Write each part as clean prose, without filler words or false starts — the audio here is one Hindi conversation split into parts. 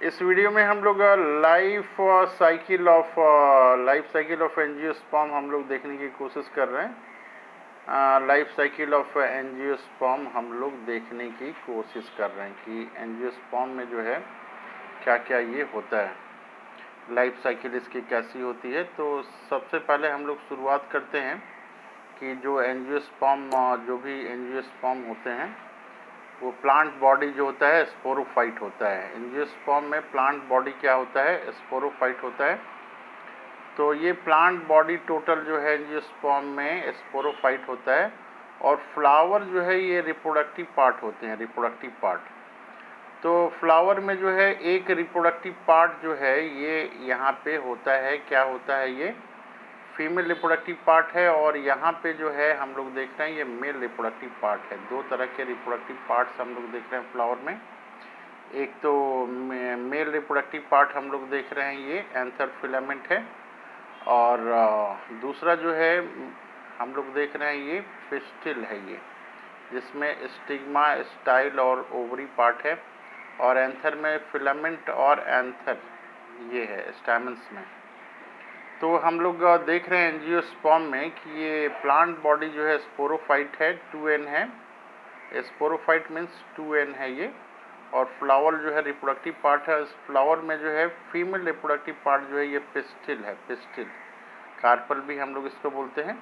इस वीडियो में हम लोग लाइफ साइकिल ऑफ एंजियोस्पर्म हम लोग देखने की कोशिश कर रहे हैं। लाइफ साइकिल ऑफ एंजियोस्पर्म हम लोग देखने की कोशिश कर रहे हैं कि एंजियोस्पर्म में जो है क्या क्या ये होता है, लाइफ साइकिल इसकी कैसी होती है। तो सबसे पहले हम लोग शुरुआत करते हैं कि जो भी एंजियोस्पर्म होते हैं वो प्लांट बॉडी जो होता है स्पोरोफाइट होता है। एंजियोस्पर्म में प्लांट बॉडी क्या होता है, स्पोरोफाइट होता है। तो ये प्लांट बॉडी टोटल जो है एंजियोस्पर्म में स्पोरोफाइट होता है। और फ्लावर जो है ये रिप्रोडक्टिव पार्ट होते हैं, रिप्रोडक्टिव पार्ट। तो फ्लावर में जो है एक रिप्रोडक्टिव पार्ट जो है ये यहाँ पे होता है, क्या होता है, ये फीमेल रिप्रोडक्टिव पार्ट है। और यहाँ पे जो है हम लोग देख रहे हैं ये मेल रिप्रोडक्टिव पार्ट है। दो तरह के रिप्रोडक्टिव पार्ट्स हम लोग देख रहे हैं फ्लावर में। एक तो मेल रिप्रोडक्टिव पार्ट हम लोग देख रहे हैं, ये एंथर फिलामेंट है। और दूसरा जो है हम लोग देख रहे हैं ये पिस्टिल है, ये जिसमें स्टिग्मा, स्टाइल और ओवरी पार्ट है। और एंथर में फिलामेंट और एंथर ये है स्टैमेंस में। तो हम लोग देख रहे हैं एंजियोस्पर्म में कि ये प्लांट बॉडी जो है स्पोरोफाइट है, 2n है। स्पोरोफाइट मीन्स 2n है ये। और फ्लावर जो है रिप्रोडक्टिव पार्ट है। इस फ्लावर में जो है फीमेल रिप्रोडक्टिव पार्ट जो है ये पिस्टिल है, पिस्टिल, कार्पल भी हम लोग इसको बोलते हैं।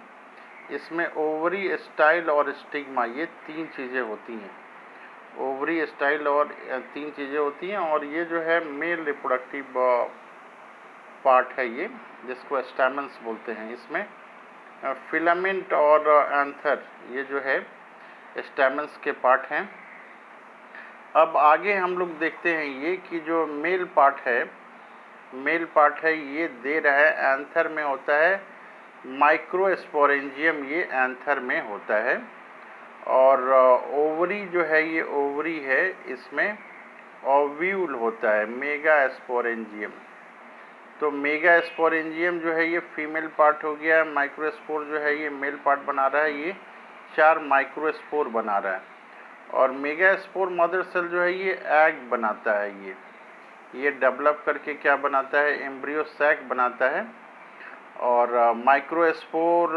इसमें ओवरी, स्टाइल और स्टिग्मा ये तीन चीज़ें होती हैं। ओवरी, स्टाइल और तीन चीज़ें होती हैं। और ये जो है मेल रिप्रोडक्टिव पार्ट है ये, जिसको स्टैमेंस बोलते हैं। इसमें फिलामेंट और एंथर ये जो है स्टैमेंस के पार्ट हैं। अब आगे हम लोग देखते हैं ये कि जो मेल पार्ट है ये दे रहा है, एंथर में होता है माइक्रोस्पोरेंजियम, ये एंथर में होता है। और ओवरी जो है ये ओवरी है, इसमें ओव्यूल होता है, मेगास्पोरेंजियम। तो मेगास्पोरेंजियम जो है ये फीमेल पार्ट हो गया, माइक्रोस्पोर जो है ये मेल पार्ट बना रहा है, ये 4 माइक्रोस्पोर बना रहा है। और मेगास्पोर मदर सेल जो है ये एग बनाता है, ये डेवलप करके क्या बनाता है, एम्ब्रियो सैक बनाता है। और माइक्रोस्पोर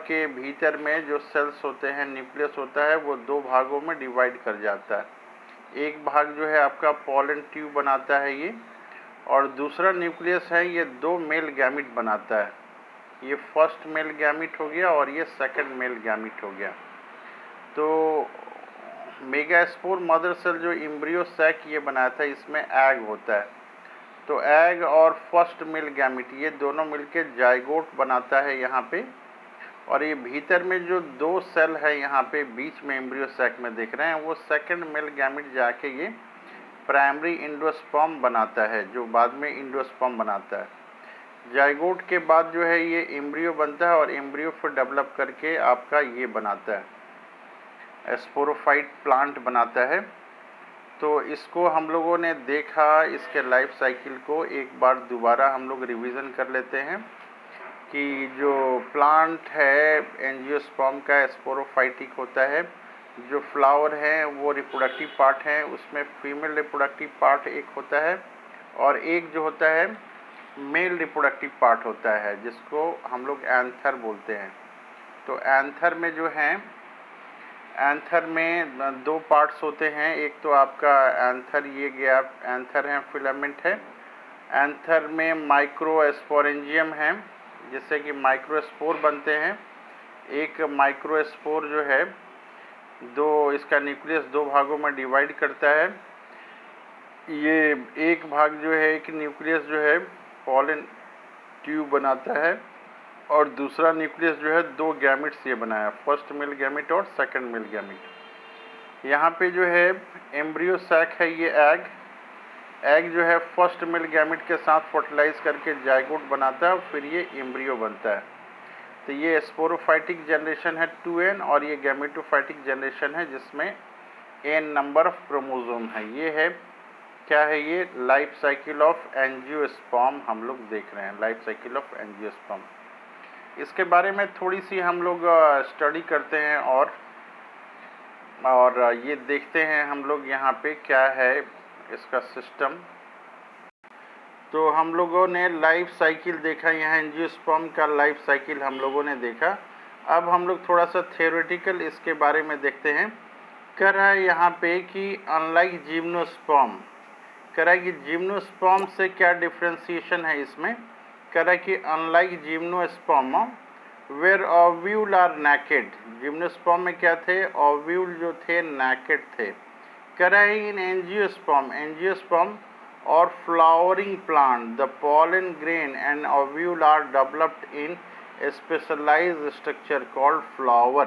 के भीतर में जो सेल्स होते हैं, न्यूक्लियस होता है, वो 2 भागों में डिवाइड कर जाता है। एक भाग जो है आपका पॉलन ट्यूब बनाता है ये, और दूसरा न्यूक्लियस है ये 2 मेल गैमिट बनाता है। ये फर्स्ट मेल गैमिट हो गया और ये सेकंड मेल गैमिट हो गया। तो मेगास्पोर मदर सेल जो एम्ब्रियो सैक ये बनाया था, इसमें एग होता है। तो एग और फर्स्ट मेल गैमिट ये दोनों मिलके जाइगोट बनाता है यहाँ पे। और ये भीतर में जो 2 सेल है यहाँ पे बीच में एम्ब्रियो सैक में देख रहे हैं, वो सेकंड मेल गैमिट जाके ये प्राइमरी इंडोस्पर्म बनाता है, जो बाद में इंडोस्पर्म बनाता है। जाइगोट के बाद जो है ये एम्ब्रियो बनता है, और एम्ब्रियो फिर डेवलप करके आपका ये बनाता है, स्पोरोफाइट प्लांट बनाता है। तो इसको हम लोगों ने देखा, इसके लाइफ साइकिल को एक बार दोबारा हम लोग रिवीजन कर लेते हैं कि जो प्लांट है एंजियोस्पर्म का स्पोरोफाइटिक होता है। जो फ्लावर है वो रिप्रोडक्टिव पार्ट है, उसमें फीमेल रिप्रोडक्टिव पार्ट एक होता है, और एक जो होता है मेल रिप्रोडक्टिव पार्ट होता है, जिसको हम लोग एंथर बोलते हैं। तो एंथर में जो है, एंथर में 2 पार्ट्स होते हैं। एक तो आपका एंथर, ये गया एंथर है, फिलामेंट है। एंथर में माइक्रोस्पोरेंजियम है, जिससे कि माइक्रोस्पोर बनते हैं। एक माइक्रोस्पोर जो है इसका न्यूक्लियस 2 भागों में डिवाइड करता है। ये एक भाग जो है, एक न्यूक्लियस जो है पॉलन ट्यूब बनाता है, और दूसरा न्यूक्लियस जो है 2 गैमिट्स ये बनाया, फर्स्ट मेल गैमिट और सेकंड मेल गैमिट। यहाँ पे जो है एम्ब्रियो सैक है, ये एग जो है फर्स्ट मेल गैमिट के साथ फर्टिलाइज करके जाइगोट बनाता है, और फिर ये एम्ब्रियो बनता है। तो ये स्पोरोफाइटिक जनरेशन है 2n, और ये गैमेटोफाइटिक जनरेशन है जिसमें n नंबर ऑफ क्रोमोसोम है। ये है, क्या है ये, लाइफ साइकिल ऑफ एंजियोस्पर्म हम लोग देख रहे हैं, लाइफ साइकिल ऑफ एंजियोस्पर्म। इसके बारे में थोड़ी सी हम लोग स्टडी करते हैं, और ये देखते हैं हम लोग यहाँ पे क्या है इसका सिस्टम। तो हम लोगों ने लाइफ साइकिल देखा, यहाँ एंजियोस्पर्म का लाइफ साइकिल हम लोगों ने देखा। अब हम लोग थोड़ा सा थ्योरेटिकल इसके बारे में देखते हैं। कह रहा है यहाँ पे कि अनलाइक जिम्नोस्पर्म, कह रहा है कि जिम्नोस्पर्म से क्या डिफ्रेंसिएशन है इसमें। कह रहा है कि unlike gymnosperm where ovule are naked, gymnosperm में क्या थे, ओव्यूल जो थे नैकेड थे। कह रहा है इन एंजियोस्पर्म, एंजियोस्पर्म और flowering plant the pollen grain and ovule are developed in a specialized structure called flower।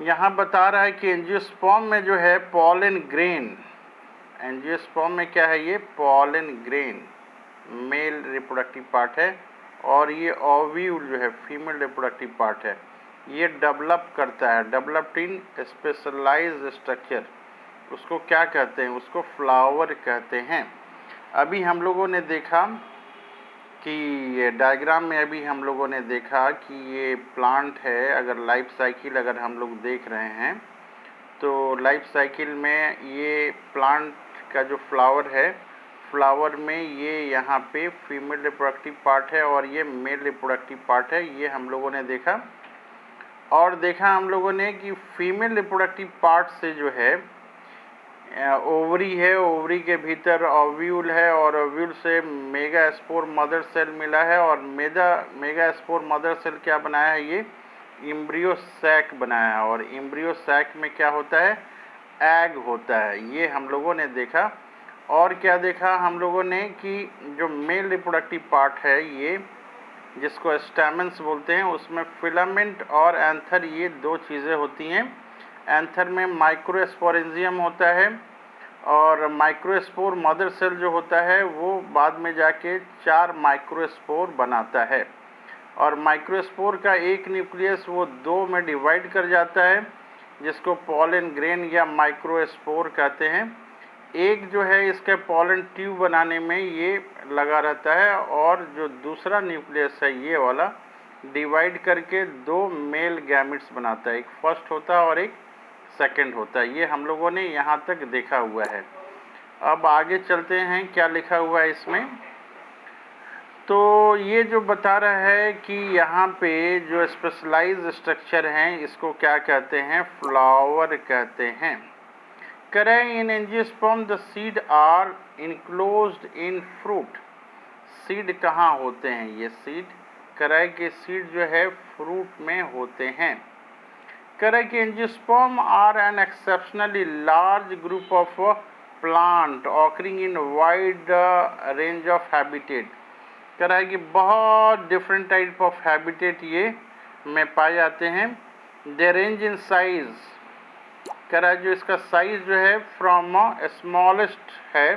यहाँ बता रहा है कि एंजियोस्पर्म में जो है pollen grain, एंजियोस्पर्म में क्या है, ये pollen grain male reproductive part है, और ये ओव्यूल जो है फीमेल रिप्रोडक्टिव पार्ट है, ये डेवलप करता है, डेवलप्ड इन स्पेशलाइज्ड स्ट्रक्चर। उसको क्या कहते हैं, उसको फ्लावर कहते हैं। अभी हम लोगों ने देखा कि ये डायग्राम में अभी हम लोगों ने देखा कि ये प्लांट है। अगर लाइफ साइकिल अगर हम लोग देख रहे हैं तो लाइफ साइकिल में ये प्लांट का जो फ्लावर है, फ्लावर में ये यहाँ पे फीमेल रिप्रोडक्टिव पार्ट है और ये मेल रिप्रोडक्टिव पार्ट है, ये हम लोगों ने देखा। और देखा हम लोगों ने कि फीमेल रिप्रोडक्टिव पार्ट से जो है ओवरी है, ओवरी के भीतर ओव्यूल है और ओव्यूल से मेगा स्पोर मदर सेल मिला है, और मेगा स्पोर मदर सेल क्या बनाया है, ये एम्ब्रियो सैक बनाया है, और एम्ब्रियो सैक में क्या होता है, एग होता है। ये हम लोगों ने देखा। और क्या देखा हम लोगों ने कि जो मेल रिप्रोडक्टिव पार्ट है, ये जिसको स्टैमेंस बोलते हैं, उसमें फिलामेंट और एंथर ये दो चीज़ें होती हैं। एंथर में माइक्रोस्पोरेंजियम होता है, और माइक्रोस्पोर मदर सेल जो होता है वो बाद में जाके 4 माइक्रोस्पोर बनाता है, और माइक्रोस्पोर का एक न्यूक्लियस वो 2 में डिवाइड कर जाता है, जिसको पॉलन ग्रेन या माइक्रोस्पोर कहते हैं। एक जो है इसके पॉलन ट्यूब बनाने में ये लगा रहता है, और जो दूसरा न्यूक्लियस है ये वाला डिवाइड करके 2 मेल गैमेट्स बनाता है, एक फर्स्ट होता है और एक सेकंड होता है। ये हम लोगों ने यहाँ तक देखा हुआ है। अब आगे चलते हैं, क्या लिखा हुआ है इसमें। तो ये जो बता रहा है कि यहाँ पे जो स्पेशलाइज्ड स्ट्रक्चर हैं इसको क्या कहते हैं, फ्लावर कहते हैं। करें in angiosperm the seed are enclosed in fruit, seed कहाँ होते हैं, ये सीड करें कि सीड जो है फ्रूट में होते हैं। करें कि angiosperm are an exceptionally large group of plant occurring in wide range of habitat. कह रहा है कि बहुत डिफरेंट टाइप ऑफ हैबिटेट ये में पाए जाते हैं। दे रेंज इन साइज, कह रहा है जो इसका साइज जो है फ्रॉम स्मॉलेस्ट है,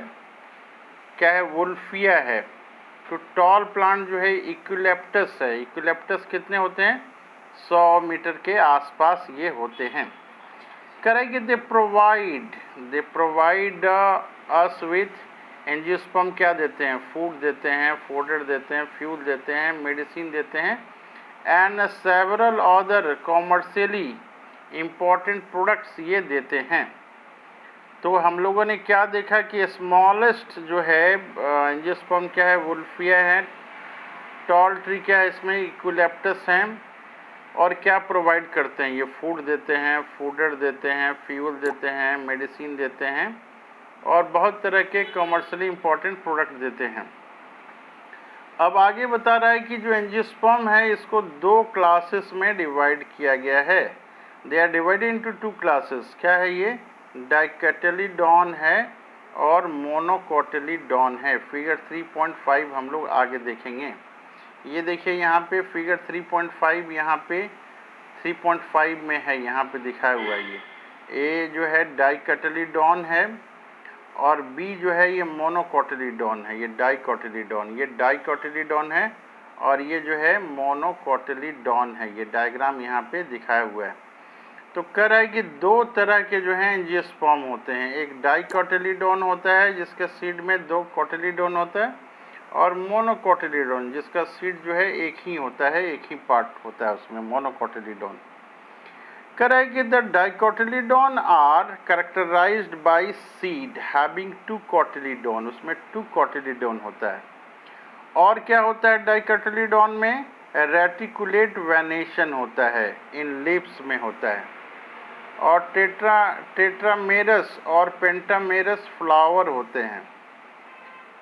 क्या है, वुल्फिया है, तो टॉल प्लांट जो है इक्विलेप्टस है। इक्विलेप्टस कितने होते हैं, 100 मीटर के आसपास ये होते हैं। कह रहा है कि they provide us with, angiosperm क्या देते हैं, फूड देते हैं, फोडर देते हैं, फ्यूल देते हैं, मेडिसिन देते हैं, and several other commercially important products ये देते हैं। तो हम लोगों ने क्या देखा कि स्मॉलेस्ट जो है एंजियोस्पर्म क्या है, वुल्फिया है, टॉल ट्री क्या है, इसमें इक्विलेप्टस हैं, और क्या प्रोवाइड करते हैं, ये फूड देते हैं, फूडर देते हैं, फ्यूल देते हैं, मेडिसिन देते हैं, और बहुत तरह के कमर्शियली इम्पोर्टेंट प्रोडक्ट देते हैं। अब आगे बता रहा है कि जो एंजियोस्पर्म है इसको 2 क्लासेस में डिवाइड किया गया है। They are divided into 2 classes. क्या है ये, डाइकोटिलीडॉन है और मोनोकोटिलीडॉन है। फिगर 3.5 हम लोग आगे देखेंगे। ये देखिए यहाँ पे फिगर 3.5 यहाँ पे 3.5 में है, यहाँ पे दिखाया हुआ है। ये जो है डाइकोटिलीडॉन है और बी जो है ये मोनोकोटिलीडॉन है। ये डाइकोटिलीडॉन है और ये जो है मोनोकोटिलीडॉन है। ये डायग्राम यहाँ पे दिखाया हुआ है। तो कह रहा है कि 2 तरह के जो हैं एंजियोस्पर्म होते हैं। एक डाइकोटिलीडॉन होता है जिसके सीड में 2 कोटिलीडॉन होता है, और मोनोकोटिलीडॉन जिसका सीड जो है एक ही होता है, एक ही पार्ट होता है उसमें, मोनोकोटिलीडॉन। करेंगे the dicotyledon are characterised by seed having 2 cotyledon, उसमें 2 कोटिलीडोन होता है। और क्या होता है डाइकोटिलीडोन में? रेटिकुलेट वेनेशन होता है, इन लीव्स में होता है। और टेट्रामेरस और पेंटामेरस फ्लावर होते हैं।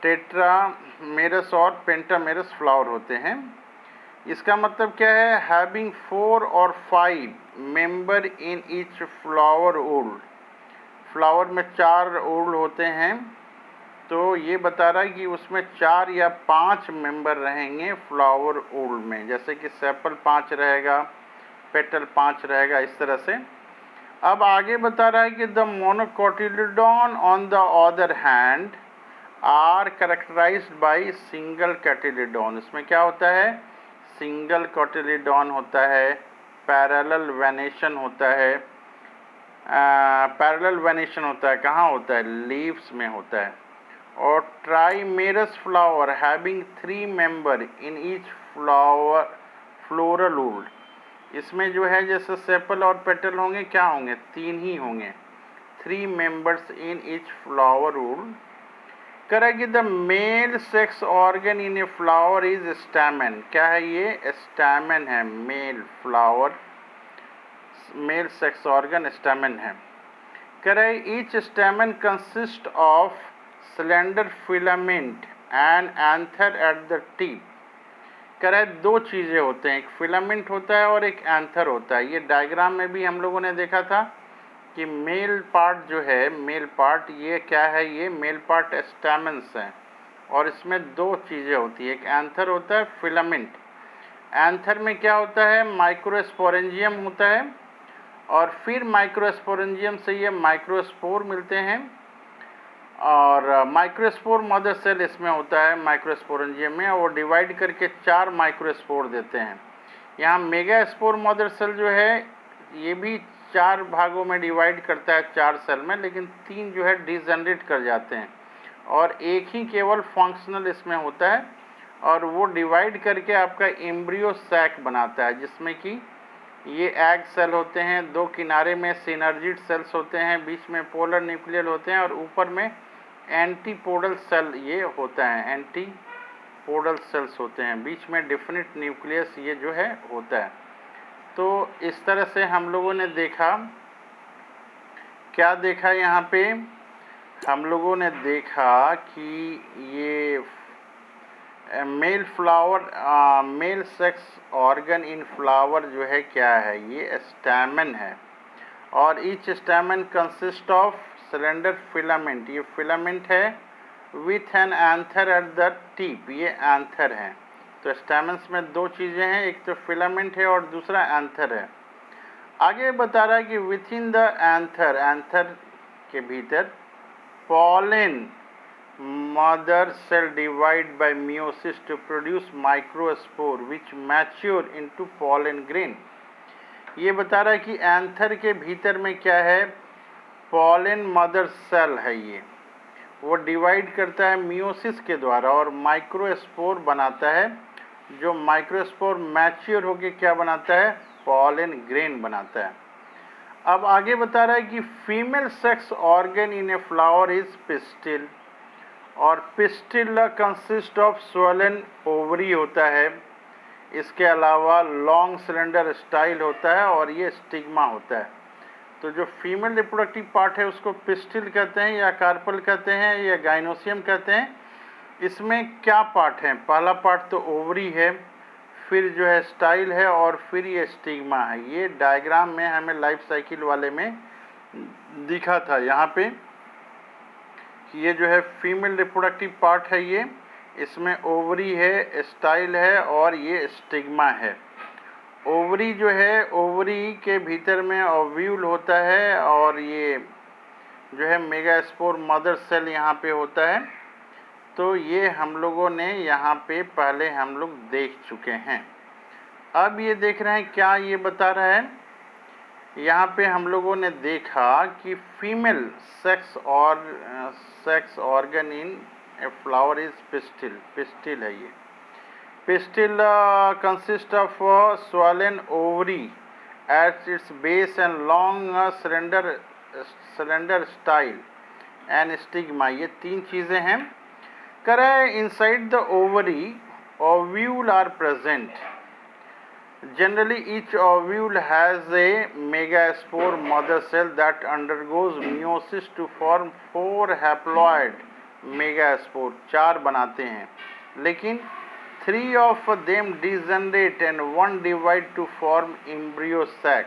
टेट्रामेरस और पेंटामेरस फ्लावर होते हैं। इसका मतलब क्या है? हैविंग 4 और 5 member in each flower old, flower में 4 ओल्ड होते हैं, तो ये बता रहा है कि उसमें 4 या 5 मेंबर रहेंगे फ्लावर ओल्ड में, जैसे कि सेपल 5 रहेगा, पेटल 5 रहेगा, इस तरह से। अब आगे बता रहा है कि the monocotyledon on the other hand are characterised by single cotyledon. इसमें क्या होता है? सिंगल कोटिलीडोन होता है, पैरेलल वेनेशन होता है। पैरेलल वेनेशन होता है, कहाँ होता है? लीव्स में होता है। और ट्राइमेरस flower having 3 member in each floral old, इसमें जो है जैसे सेपल और पेटल होंगे, क्या होंगे? 3 ही होंगे, 3 members in each flower whorl. करेंगे the male sex organ in a flower is stamen. क्या है ये? स्टैमेन है, male flower, male sex organ stamen है। करें each stamen consist of cylinder filament and anther at the tip. करें 2 चीज़ें होते हैं, एक फिलामेंट होता है और एक एंथर होता है। ये डायग्राम में भी हम लोगों ने देखा था कि मेल पार्ट जो है, मेल पार्ट ये क्या है? ये मेल पार्ट स्टैमेंस हैं, और इसमें 2 चीज़ें होती है, एक एंथर होता है, फिलामेंट। एंथर में क्या होता है? माइक्रोस्पोरेंजियम होता है, और फिर माइक्रोस्पोरेंजियम से ये माइक्रोस्पोर मिलते हैं, और माइक्रोस्पोर मदर सेल इसमें होता है माइक्रोस्पोरेंजियम में, और वो डिवाइड करके 4 माइक्रोस्पोर देते हैं। यहाँ मेगा स्पोर मदर सेल जो है ये भी 4 भागों में डिवाइड करता है 4 सेल में, लेकिन 3 जो है डिजनरेट कर जाते हैं, और एक ही केवल फंक्शनल इसमें होता है, और वो डिवाइड करके आपका एम्ब्रियो सैक बनाता है, जिसमें कि ये एग सेल होते हैं, 2 किनारे में सिनर्जिड सेल्स होते हैं, बीच में पोलर न्यूक्लियल होते हैं, और ऊपर में एंटीपोडल सेल ये होता है, एंटीपोडल सेल्स होते हैं, बीच में डेफिनिट न्यूक्लियस ये जो है होता है। तो इस तरह से हम लोगों ने देखा, क्या देखा यहाँ पे? हम लोगों ने देखा कि ये mail flower, male sex organ इन फ्लावर जो है क्या है? ये स्टैमेन है, और each stamen consist of cylinder filament, ये फिलामेंट है, with an anther at the tip, ये एंथर है। तो स्टैमेंस में 2 चीज़ें हैं, एक तो फिलामेंट है और दूसरा एंथर है। आगे बता रहा है कि within the anther, anther के भीतर pollen mother cell divide by meiosis to produce microspore which mature into pollen grain. ये बता रहा है कि एंथर के भीतर में क्या है? पॉलन मदर सेल है, ये वो डिवाइड करता है मियोसिस के द्वारा और माइक्रोस्पोर बनाता है, जो माइक्रोस्पोर मैच्योर होकर क्या बनाता है? पॉलन ग्रेन बनाता है। अब आगे बता रहा है कि female sex organ in a flower is pistil, और pistil consist of swollen ovary होता है, इसके अलावा लॉन्ग सिलेंडर स्टाइल होता है, और ये स्टिग्मा होता है। तो जो फीमेल रिप्रोडक्टिव पार्ट है उसको पिस्टिल कहते हैं, या कार्पल कहते हैं, या गाइनोसियम कहते हैं। इसमें क्या पार्ट है? पहला पार्ट तो ओवरी है, फिर जो है स्टाइल है, और फिर ये स्टिग्मा है। ये डायग्राम में हमें लाइफ साइकिल वाले में दिखा था यहाँ पे कि ये जो है फीमेल रिप्रोडक्टिव पार्ट है, ये इसमें ओवरी है, स्टाइल है, और ये स्टिग्मा है। ओवरी जो है, ओवरी के भीतर में ओव्यूल होता है, और ये जो है मेगास्पोर मदर सेल यहाँ पे होता है। तो ये हम लोगों ने यहाँ पे पहले हम लोग देख चुके हैं। अब ये देख रहे हैं, क्या ये बता रहा है? यहाँ पे हम लोगों ने देखा कि female sex organ in a flower is pistil, pistil है ये। Pistil consist of swollen ovary at its base and long cylinder style and stigma, ये 3 चीज़ें हैं। कह रहा है inside the ovary ovule are present. Generally each ovule has a megaspore mother cell that undergoes meiosis to form 4 haploid megaspore, 4 बनाते हैं, लेकिन 3 of them degenerate and 1 divide to form embryo sac.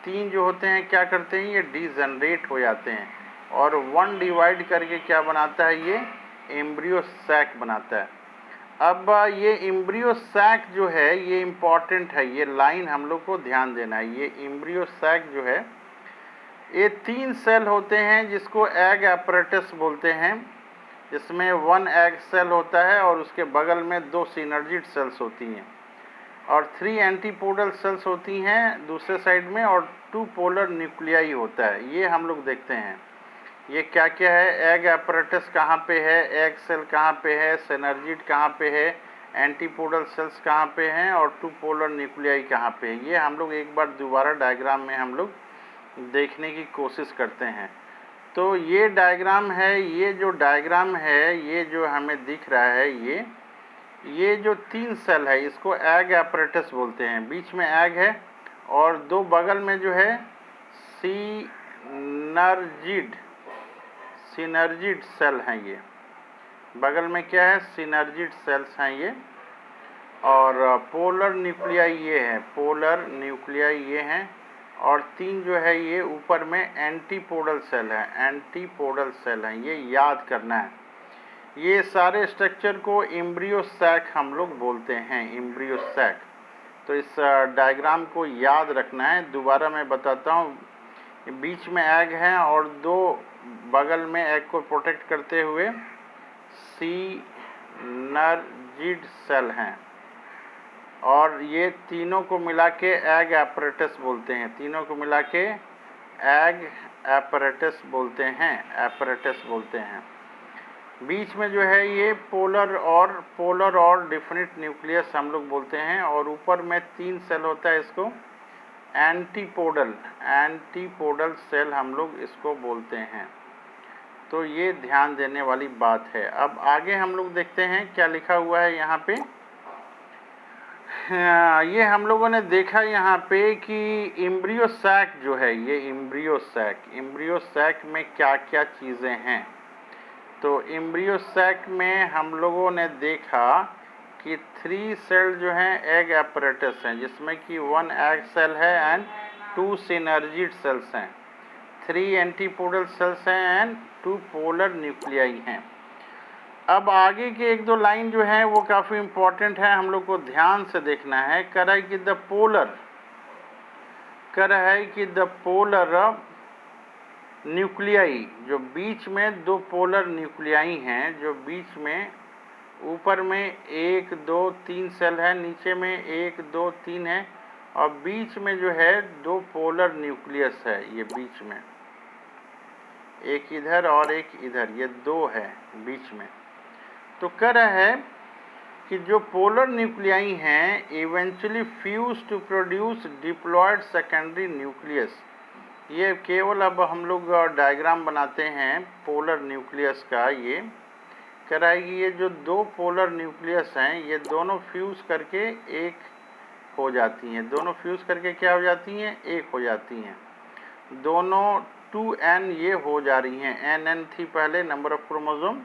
3 जो होते हैं क्या करते हैं, ये डिजनरेट हो जाते हैं और 1 डिवाइड करके क्या बनाता है, ये एम्ब्रियो सैक बनाता है। अब ये एम्ब्रियो सैक जो है ये इम्पॉर्टेंट है, ये लाइन हम लोग को ध्यान देना है। ये एम्ब्रियो सैक जो है ये 3 सेल होते हैं जिसको एग एपरेटस बोलते हैं, जिसमें 1 एग सेल होता है और उसके बगल में 2 सिनर्जिड सेल्स होती हैं और 3 एंटीपोडल सेल्स होती हैं दूसरे साइड में और 2 पोलर न्यूक्लियाई होता है। ये हम लोग देखते हैं ये क्या क्या है, एग एपरेटस कहाँ पे है, एग सेल कहाँ पे है, सिनर्जिड कहाँ पे है, एंटीपोडल सेल्स कहाँ पे हैं और 2 पोलर न्यूक्लियाई कहाँ पे है। ये हम लोग एक बार दोबारा डायग्राम में हम लोग देखने की कोशिश करते हैं। तो ये डायग्राम है, ये जो डायग्राम है ये जो हमें दिख रहा है ये जो 3 सेल है इसको एग एपरेटस बोलते हैं। बीच में एग है और 2 बगल में जो है सिनर्जिड सेल हैं। ये बगल में क्या है, सिनर्जिड सेल्स हैं ये, और पोलर न्यूक्लियाई ये है, पोलर न्यूक्लियाई ये हैं, और 3 जो है ये ऊपर में एंटीपोडल सेल है, एंटीपोडल सेल हैं। ये याद करना है। ये सारे स्ट्रक्चर को एम्ब्रियो सैक हम लोग बोलते हैं, एम्ब्रियो सैक। तो इस डायग्राम को याद रखना है। दोबारा मैं बताता हूँ, बीच में एग है और 2 बगल में एग को प्रोटेक्ट करते हुए सिनर्जिड सेल हैं और ये तीनों को मिला के एग एपरेटस बोलते हैं, तीनों को मिला के एग एपरेटस बोलते हैं, एपरेटस बोलते हैं। बीच में जो है ये पोलर और डिफिनिट न्यूक्लियस हम लोग बोलते हैं और ऊपर में 3 सेल होता है, इसको एंटीपोडल सेल हम लोग इसको बोलते हैं। तो ये ध्यान देने वाली बात है। अब आगे हम लोग देखते हैं क्या लिखा हुआ है यहाँ पे। ये हम लोगों ने देखा यहाँ पे कि एम्ब्रियो सैक जो है, ये एम्ब्रियो सैक में क्या क्या चीज़ें हैं। तो एम्ब्रियो सैक में हम लोगों ने देखा कि 3 सेल जो हैं एग एपरेटस हैं, जिसमें कि 1 एग सेल है एंड 2 सिनर्जिड सेल्स हैं, 3 एंटीपोडल सेल्स हैं एंड 2 पोलर न्यूक्लियाई हैं। अब आगे के 1-2 लाइन जो है वो काफ़ी इम्पोर्टेंट है, हम लोग को ध्यान से देखना है। कह रहा है कि द पोलर न्यूक्लियाई, जो बीच में 2 पोलर न्यूक्लियाई हैं, जो बीच में ऊपर में 1, 2, 3 सेल है, नीचे में 1, 2, 3 है और बीच में जो है 2 पोलर न्यूक्लियस है, ये बीच में एक इधर और एक इधर, ये 2 है बीच में। तो कह रहा है कि जो पोलर न्यूक्लियाई हैं eventually fuse to produce diploid secondary nucleus. ये केवल अब हम लोग डायग्राम बनाते हैं पोलर न्यूक्लियस का। ये कह रहा है कि ये जो 2 पोलर न्यूक्लियस हैं ये दोनों फ्यूज करके एक हो जाती हैं, दोनों फ्यूज करके क्या हो जाती हैं, एक हो जाती हैं। दोनों 2n ये हो जा रही हैं, nn थी पहले नंबर ऑफ क्रोमोसोम,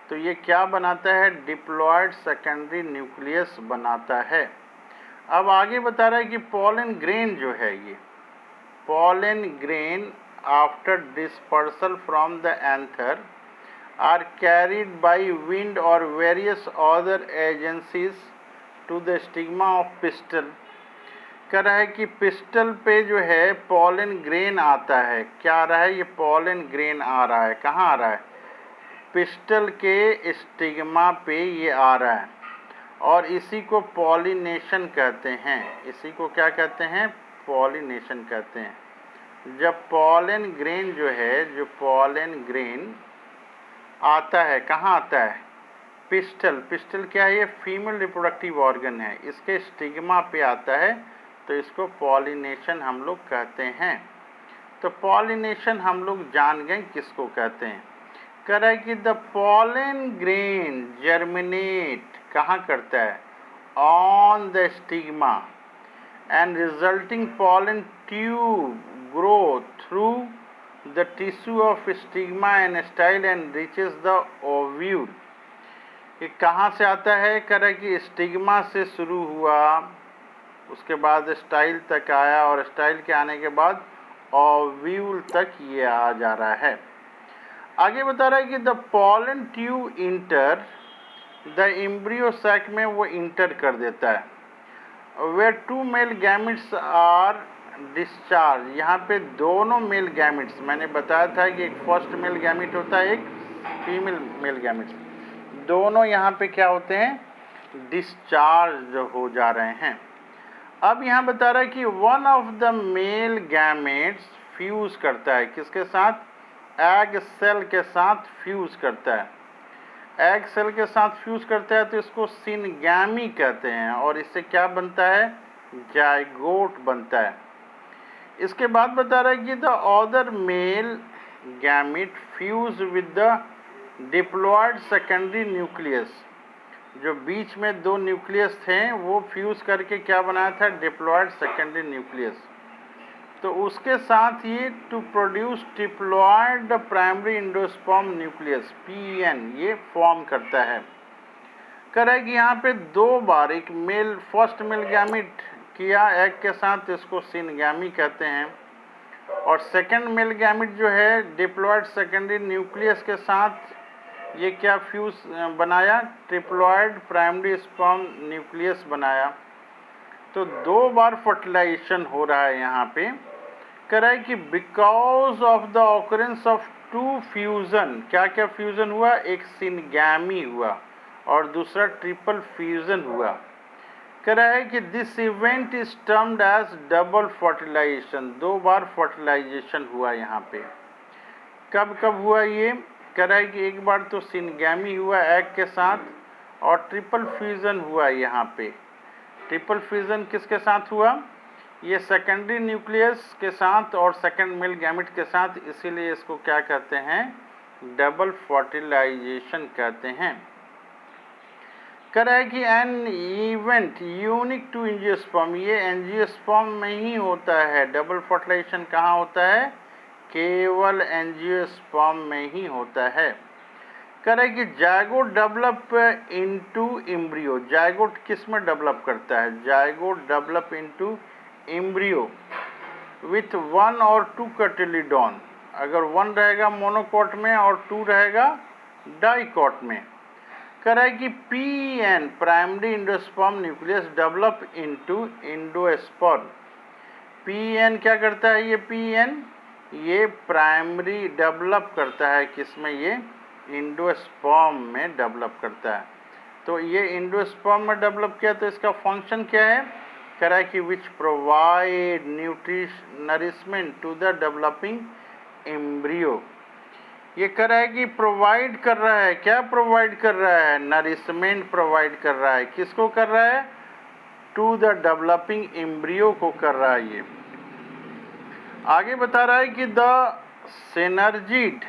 तो ये क्या बनाता है, डिप्लॉयड सेकेंडरी न्यूक्लियस बनाता है। अब आगे बता रहा है कि पॉलन ग्रेन जो है, ये pollen grain after dispersal from the anther are carried by wind और various other agencies to the stigma of pistil. कह रहा है कि पिस्टल पे जो है पॉलन ग्रेन आता है। क्या आ रहा है, ये पॉलन ग्रेन आ रहा है, कहाँ आ रहा है, पिस्टल के स्टिग्मा पे ये आ रहा है और इसी को पॉलिनेशन कहते हैं। इसी को क्या कहते हैं, पॉलिनेशन कहते हैं। जब पॉलन ग्रेन जो है, जो पॉलन ग्रेन आता है, कहाँ आता है, पिस्टल। पिस्टल क्या है, ये फीमेल रिप्रोडक्टिव ऑर्गन है, इसके स्टिग्मा पे आता है। तो तो इसको पॉलिनेशन हम लोग कहते हैं। तो पॉलिनेशन हम लोग जान गए किसको कहते हैं। कह रहा है कि द पॉलन ग्रेन जर्मिनेट कहाँ करता है, on the stigma, and resulting pollen tube grow through the tissue of stigma and style and reaches the ovule. ये कहाँ से आता है, कह रहा है कि स्टिग्मा से शुरू हुआ, उसके बाद स्टाइल तक आया, और स्टाइल के आने के बाद ओव्यूल तक ये आ जा रहा है। आगे बता रहा है कि the pollen tube enter the embryo sac में वो इंटर कर देता है, where 2 male gametes are discharge. यहाँ पे दोनों मेल गैमेट्स, मैंने बताया था कि एक फर्स्ट मेल गैमेट होता है, एक फीमेल मेल गैमेट, दोनों यहाँ पे क्या होते हैं, डिस्चार्ज हो जा रहे हैं। अब यहाँ बता रहा है कि one of the male gametes fuse करता है, किसके साथ, एग सेल के साथ फ्यूज करता है। एग सेल के साथ फ्यूज करता है तो इसको सिनगैमी कहते हैं, और इससे क्या बनता है, जाइगोट बनता है। इसके बाद बता रहा है कि the other male gamete fuse with the diploid secondary nucleus, जो बीच में 2 न्यूक्लियस थे वो फ्यूज करके क्या बनाया था, डिप्लॉयड सेकेंडरी न्यूक्लियस। तो उसके साथ ये to produce diploid primary endosperm nucleus PEN ये फॉर्म करता है। कह रहा है कि यहाँ पे 2 बार एक मेल फर्स्ट मेल गैमेट किया एग के साथ, तो इसको सिनगैमी कहते हैं, और सेकेंड मेल गैमेट जो है डिप्लॉयड सेकेंडरी न्यूक्लियस के साथ ये क्या फ्यूज बनाया, ट्रिप्लॉयड प्राइमरी स्पर्म न्यूक्लियस बनाया। तो 2 बार फर्टिलाइजेशन हो रहा है यहाँ पे। कह रहा है कि because of the occurrence of 2 fusion, क्या क्या फ्यूजन हुआ, एक सिनगैमी हुआ और दूसरा ट्रिपल फ्यूजन हुआ। कह रहा है कि this event is termed as double fertilization, 2 बार फर्टिलाइजेशन हुआ यहाँ पे। कब कब हुआ ये, कह रहा है कि एक बार तो सिनगैमी हुआ एग के साथ, और ट्रिपल फ्यूजन हुआ यहाँ पे। ट्रिपल फ्यूजन किसके साथ हुआ, ये सेकेंडरी न्यूक्लियस के साथ और सेकेंड मेल गैमेट के साथ, इसीलिए इसको क्या कहते हैं, डबल फर्टिलाइजेशन कहते हैं। कह रहा है कि an event unique to angiosperm, ये एंजियोस्पर्म में ही होता है। डबल फर्टिलाइजेशन कहाँ होता है, केवल एंजियोस्पर्म में ही होता है। कह रहा है कि zygote develop into embryo, zygote किस में डेवलप करता है, zygote develop into embryo with 1 और 2 कटिलिडॉन। अगर 1 रहेगा मोनोकॉट में और 2 रहेगा डाइकॉट में। कह रहा है कि PEN primary endosperm nucleus develop into endosperm. PEN क्या करता है, ये PEN ये प्राइमरी डेवलप करता है, किसमें, ये एंडोस्पर्म में डेवलप करता है। तो ये एंडोस्पर्म में डेवलप किया, तो इसका फंक्शन क्या है, कह रहा है कि which provide nourishment to the developing embryo. ये कह रहा है कि प्रोवाइड कर रहा है, क्या प्रोवाइड कर रहा है, नरिशमेंट प्रोवाइड कर रहा है, किसको कर रहा है, टू द डेवलपिंग एम्ब्रियो को कर रहा है। ये आगे बता रहा है कि the synergid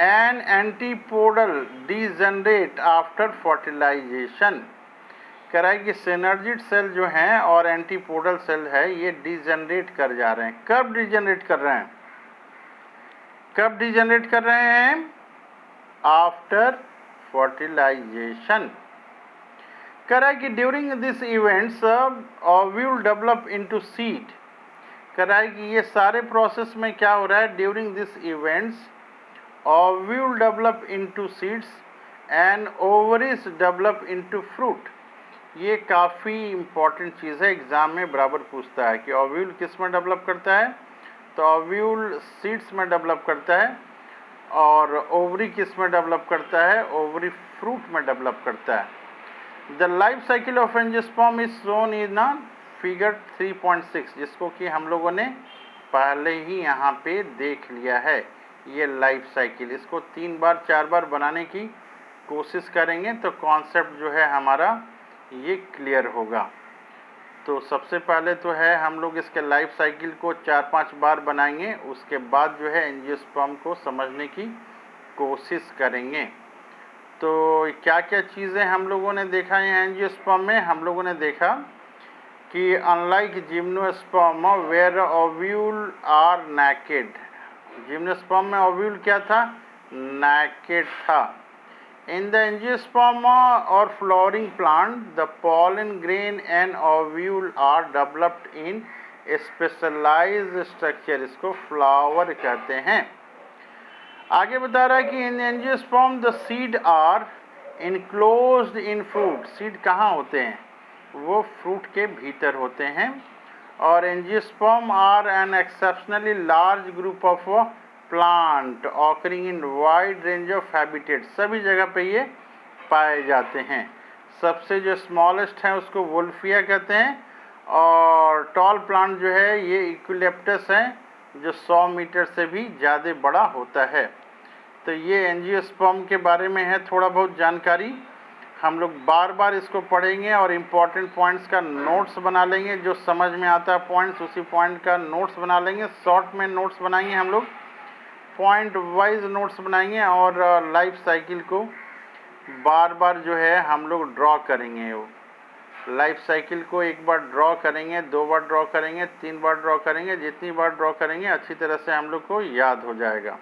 and antipodal degenerate after fertilization. कह रहा है कि सिनर्जिड सेल जो हैं और एंटीपोडल सेल है ये डीजनरेट कर जा रहे हैं। कब डीजनरेट कर रहे हैं, कब डीजनरेट कर रहे हैं, आफ्टर फर्टिलाइजेशन। कह रहा है कि during this events ovule develop into seed. कह रहा है कि ये सारे प्रोसेस में क्या हो रहा है, during this events ovule develop into seeds and ovaries develop into fruit. ये काफ़ी इम्पॉर्टेंट चीज़ है, एग्ज़ाम में बराबर पूछता है कि ओव्यूल किस में डेवलप करता है, तो ओव्यूल सीड्स में डेवलप करता है, और ओवरी किस में डेवलप करता है, ओवरी फ्रूट में डेवलप करता है। The life cycle of angiosperm is shown in a figure 3.6, जिसको कि हम लोगों ने पहले ही यहाँ पे देख लिया है। ये लाइफ साइकिल, इसको 3 बार 4 बार बनाने की कोशिश करेंगे तो कॉन्सेप्ट जो है हमारा ये क्लियर होगा। तो सबसे पहले तो है हम लोग इसके लाइफ साइकिल को 4-5 बार बनाएंगे, उसके बाद जो है एंजियोस्पर्म को समझने की कोशिश करेंगे। तो क्या क्या चीज़ें हम लोगों ने देखा है एंजियोस्पर्म में? हम लोगों ने देखा कि unlike gymnosperm where ovule are naked, gymnosperm में ओव्यूल क्या था? नैकेड था। In the angiosperm or flowering plant, the pollen grain and ovule are developed in a specialized structure, इसको flower कहते हैं। आगे बता रहा है कि in angiosperm the seed are enclosed in fruit, seed कहाँ होते हैं? वो fruit के भीतर होते हैं। और angiosperm are an exceptionally large group of plant occurring in wide range of habitat, सभी जगह पे ये पाए जाते हैं। सबसे जो स्मॉलेस्ट है उसको वुल्फिया कहते हैं, और टॉल प्लांट जो है ये इक्विलिप्टस है जो 100 मीटर से भी ज़्यादा बड़ा होता है। तो ये एंजियोस्पर्म के बारे में है थोड़ा बहुत जानकारी। हम लोग बार बार इसको पढ़ेंगे और इम्पॉर्टेंट पॉइंट्स का नोट्स बना लेंगे, जो समझ में आता है पॉइंट्स उसी पॉइंट का नोट्स बना लेंगे। शॉर्ट में नोट्स बनाएंगे हम लोग, पॉइंट वाइज नोट्स बनाएंगे, और लाइफ साइकिल को बार बार जो है हम लोग ड्रॉ करेंगे। वो लाइफ साइकिल को एक बार ड्रॉ करेंगे, 2 बार ड्रॉ करेंगे, 3 बार ड्रॉ करेंगे, जितनी बार ड्रॉ करेंगे अच्छी तरह से हम लोग को याद हो जाएगा।